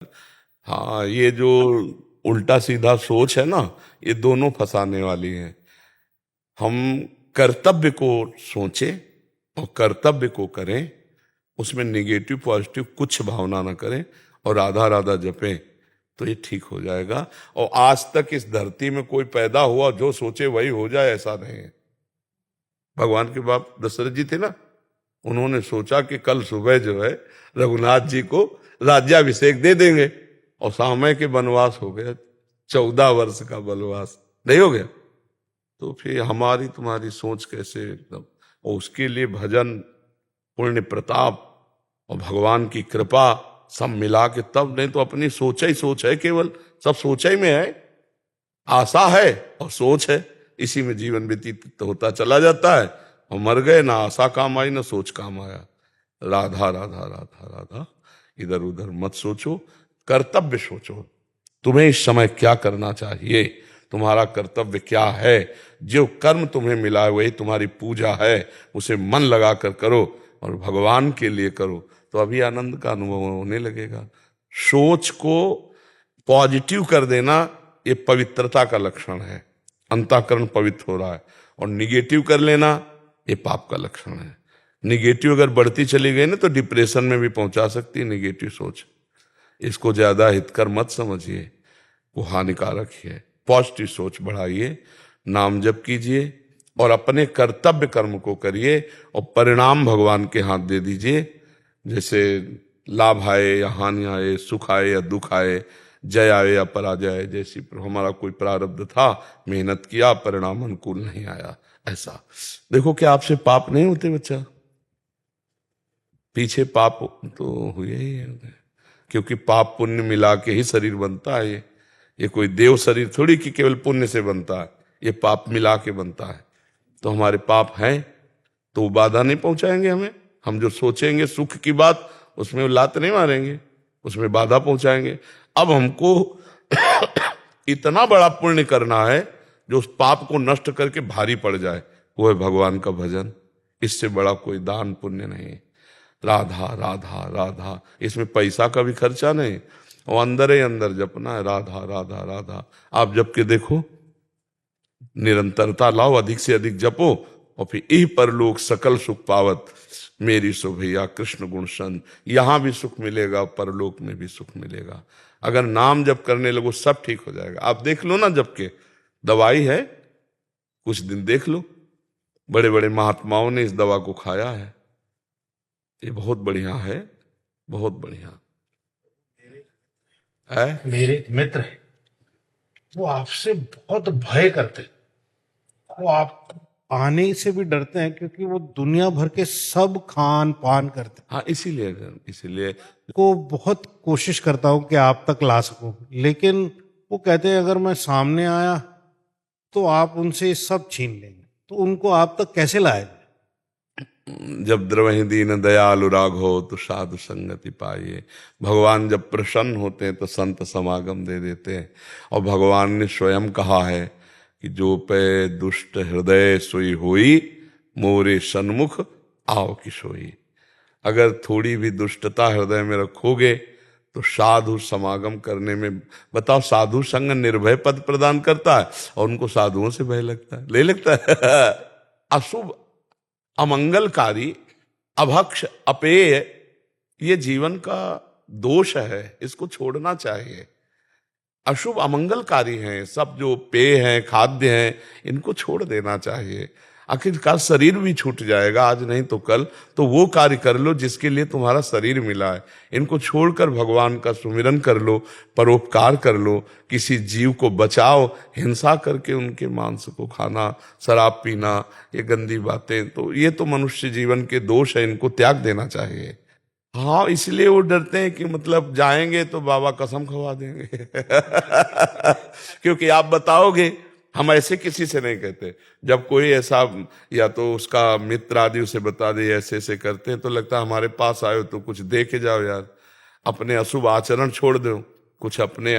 हाँ, ये जो उल्टा सीधा सोच है ना, ये दोनों फंसाने वाली है। हम कर्तव्य को सोचें और कर्तव्य को करें, उसमें निगेटिव पॉजिटिव कुछ भावना ना करें और राधा राधा जपें, तो ये ठीक हो जाएगा। और आज तक इस धरती में कोई पैदा हुआ जो सोचे वही हो जाए, ऐसा नहीं है। भगवान के बाप दशरथ जी थे ना, उन्होंने सोचा कि कल सुबह जो है रघुनाथ जी को राज्याभिषेक दे देंगे, और समय के वनवास हो गया, 14 वर्ष का वनवास नहीं हो गया। तो फिर हमारी तुम्हारी सोच कैसे एकदम, और उसके लिए भजन, पुण्य प्रताप और भगवान की कृपा सब मिला के तब, नहीं तो अपनी सोच ही सोच है, केवल सब सोच ही में है, आशा है और सोच है, इसी में जीवन व्यतीत होता चला जाता है, और मर गए, ना आशा काम आई ना सोच काम आया। राधा राधा राधा राधा, इधर उधर मत सोचो, कर्तव्य सोचो। तुम्हें इस समय क्या करना चाहिए, तुम्हारा कर्तव्य क्या है, जो कर्म तुम्हें मिला है वही तुम्हारी पूजा है, उसे मन लगाकर करो और भगवान के लिए करो, तो अभी आनंद का अनुभव होने लगेगा। सोच को पॉजिटिव कर देना ये पवित्रता का लक्षण है, अंतःकरण पवित्र हो रहा है, और निगेटिव कर लेना ये पाप का लक्षण है। निगेटिव अगर बढ़ती चली गई ना तो डिप्रेशन में भी पहुंचा सकती है निगेटिव सोच। इसको ज्यादा हितकर मत समझिए, वो हानिकारक ही है। पॉजिटिव सोच बढ़ाइए, नाम जप कीजिए और अपने कर्तव्य कर्म को करिए, और परिणाम भगवान के हाथ दे दीजिए। जैसे लाभ आए या हानि आए, सुख आए या दुख आए, जय आए या पराजय, जैसी हमारा कोई प्रारब्ध था, मेहनत किया, परिणाम अनुकूल नहीं आया, ऐसा देखो कि आपसे पाप नहीं होते बच्चा, पीछे पाप तो हुए ही है, क्योंकि पाप पुण्य मिला के ही शरीर बनता है। ये कोई देव शरीर थोड़ी कि केवल पुण्य से बनता है, ये पाप मिला के बनता है। तो हमारे पाप हैं तो वो बाधा नहीं पहुंचाएंगे हमें। हम जो सोचेंगे सुख की बात, उसमें वो लात नहीं मारेंगे, उसमें बाधा पहुंचाएंगे। अब हमको इतना बड़ा पुण्य करना है जो उस पाप को नष्ट करके भारी पड़ जाए, वो है भगवान का भजन। इससे बड़ा कोई दान पुण्य नहीं। राधा राधा राधा, इसमें पैसा का भी खर्चा नहीं, और अंदर ही अंदर जपना है, राधा राधा राधा। आप जप के देखो, निरंतरता लाओ, अधिक से अधिक जपो, और फिर इह परलोक सकल सुख पावत, मेरी सो भैया कृष्ण गुण सन। यहां भी सुख मिलेगा, परलोक में भी सुख मिलेगा। अगर नाम जप करने लगो सब ठीक हो जाएगा। आप देख लो ना, जप के दवाई है, कुछ दिन देख लो, बड़े बड़े महात्माओं ने इस दवा को खाया है, ये बहुत बढ़िया है, बहुत बढ़िया है। मेरे एक मित्र है, वो आपसे बहुत भय करते, वो आप आने से भी डरते हैं क्योंकि वो दुनिया भर के सब खान पान करते हैं। हाँ, इसीलिए को बहुत कोशिश करता हूं कि आप तक ला सकूं, लेकिन वो कहते हैं अगर मैं सामने आया तो आप उनसे सब छीन लेंगे, तो उनको आप तक कैसे लाए? जब द्रवहि दीन दयालु राघो तो साधु संगति पाइए। भगवान जब प्रसन्न होते हैं तो संत समागम दे देते हैं, और भगवान ने स्वयं कहा है कि जो पे दुष्ट हृदय सोई होई, मोरे सन्मुख आओ कि सोई। अगर थोड़ी भी दुष्टता हृदय में रखोगे तो साधु समागम करने में, बताओ, साधु संग निर्भय पद प्रदान करता है, और उनको साधुओं से भय लगता है, ले लगता है। अशुभ, अमंगलकारी, अभक्ष, अपेय, ये जीवन का दोष है, इसको छोड़ना चाहिए। अशुभ अमंगलकारी हैं सब, जो पेय हैं, खाद्य हैं, इनको छोड़ देना चाहिए। आखिरकार शरीर भी छूट जाएगा आज नहीं तो कल, तो वो कार्य कर लो जिसके लिए तुम्हारा शरीर मिला है। इनको छोड़कर भगवान का सुमिरन कर लो, परोपकार कर लो, किसी जीव को बचाओ। हिंसा करके उनके मांस को खाना, शराब पीना, ये गंदी बातें, तो ये तो मनुष्य जीवन के दोष है, इनको त्याग देना चाहिए। हाँ, इसलिए वो डरते हैं कि मतलब जाएंगे तो बाबा कसम खवा देंगे। क्योंकि आप बताओगे, हम ऐसे किसी से नहीं कहते। जब कोई ऐसा, या तो उसका मित्र आदि उसे बता दे ऐसे ऐसे करते हैं, तो लगता है हमारे पास आयो तो कुछ दे के जाओ यार, अपने अशुभ आचरण छोड़ दो, कुछ अपने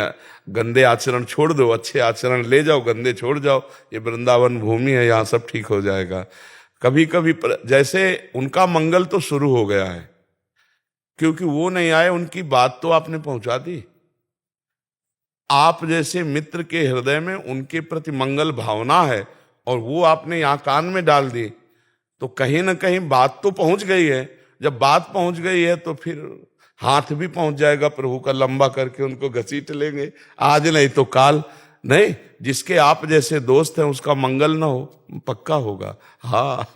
गंदे आचरण छोड़ दो, अच्छे आचरण ले जाओ, गंदे छोड़ जाओ। ये वृंदावन भूमि है, यहाँ सब ठीक हो जाएगा। कभी कभी जैसे उनका मंगल तो शुरू हो गया है, क्योंकि वो नहीं आए, उनकी बात तो आपने पहुंचा दी। आप जैसे मित्र के हृदय में उनके प्रति मंगल भावना है और वो आपने यहाँ कान में डाल दी, तो कहीं ना कहीं बात तो पहुंच गई है। जब बात पहुंच गई है तो फिर हाथ भी पहुंच जाएगा प्रभु का, लंबा करके उनको घसीट लेंगे, आज नहीं तो काल। नहीं, जिसके आप जैसे दोस्त हैं उसका मंगल ना हो, पक्का होगा। हाँ।